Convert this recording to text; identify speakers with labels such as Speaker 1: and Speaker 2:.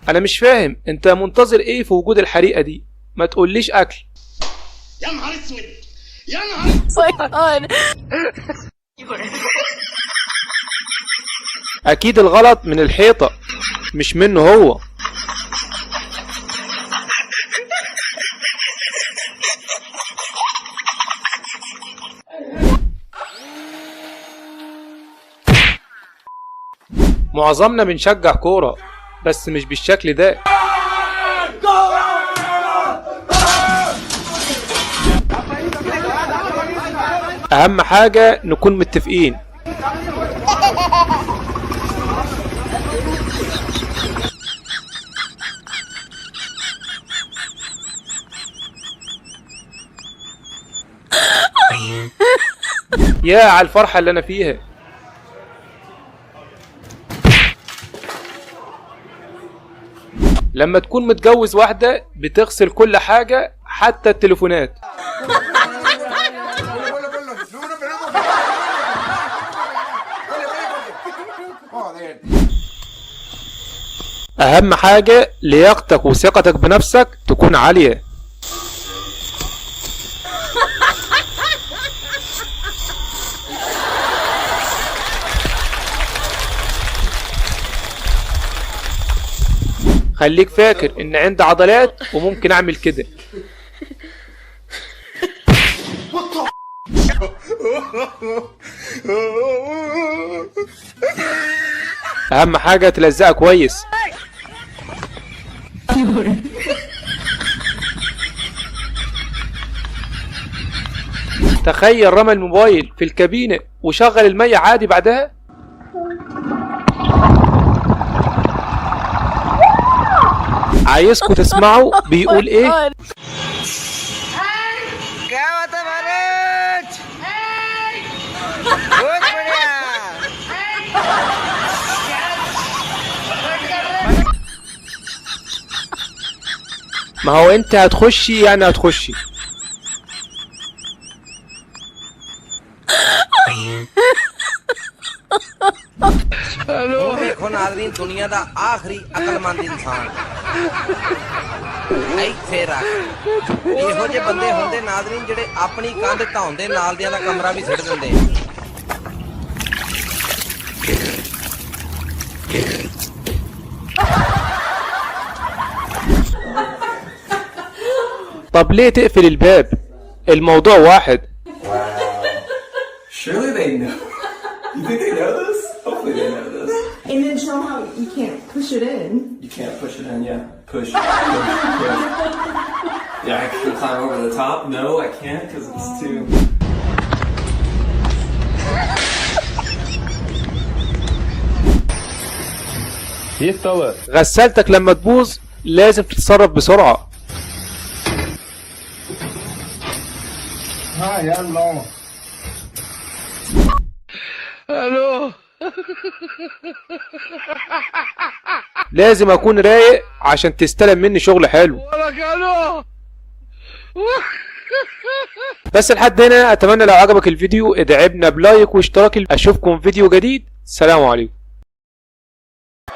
Speaker 1: انا مش فاهم انت منتظر ايه في وجود الحريقه دي؟ ما تقوليش اكل.
Speaker 2: يا نهار اسود، يا نهار
Speaker 1: اكيد الغلط من الحيطه مش منه هو. معظمنا بنشجع كورة بس مش بالشكل ده. اهم حاجة نكون متفقين. يا على الفرحة اللي انا فيها. لما تكون متجوز واحدة بتغسل كل حاجة حتى التليفونات. أهم حاجة لياقتك وثقتك بنفسك تكون عالية. خليك فاكر ان عندي عضلات وممكن اعمل كده. اهم حاجة تلزقها كويس. تخيل رمى الموبايل في الكابينة وشغل المية عادي بعدها. عايزكوا تسمعوا بيقول ايه. ما هو انت هتخشي يعني هتخشي.
Speaker 3: देखो नाज़रीन दुनिया दा आखिरी अकलमंद इंसान ਇੱਥੇ ਰੱਖ ਇਹੋ ਜਿਹੇ ਬੰਦੇ ਹੁੰਦੇ ਨਾਜ਼ਰੀਨ ਜਿਹੜੇ ਆਪਣੀ ਕੰਧ ਢਾਉਂਦੇ ਨਾਲ ਦਿਆਂ ਦਾ ਕਮਰਾ ਵੀ ਸਿੱਟ ਦਿੰਦੇ।
Speaker 1: طب ليه تقفل الباب؟ الموضوع واحد.
Speaker 4: Surely they know. You think they know this? Hopefully they know this.
Speaker 5: And then show how you can't push it in.
Speaker 4: You can't push it in, yeah. Push. Yeah, I can climb over the top. No, I can't because it's too...
Speaker 1: غسالتك لما تبوظ لازم تتصرف بسرعة. الو. لازم اكون رايق عشان تستلم مني شغل حلو. بس لحد هنا اتمنى لو عجبك الفيديو ادعمنا بلايك واشتراك. اشوفكم فيديو جديد. سلام عليكم.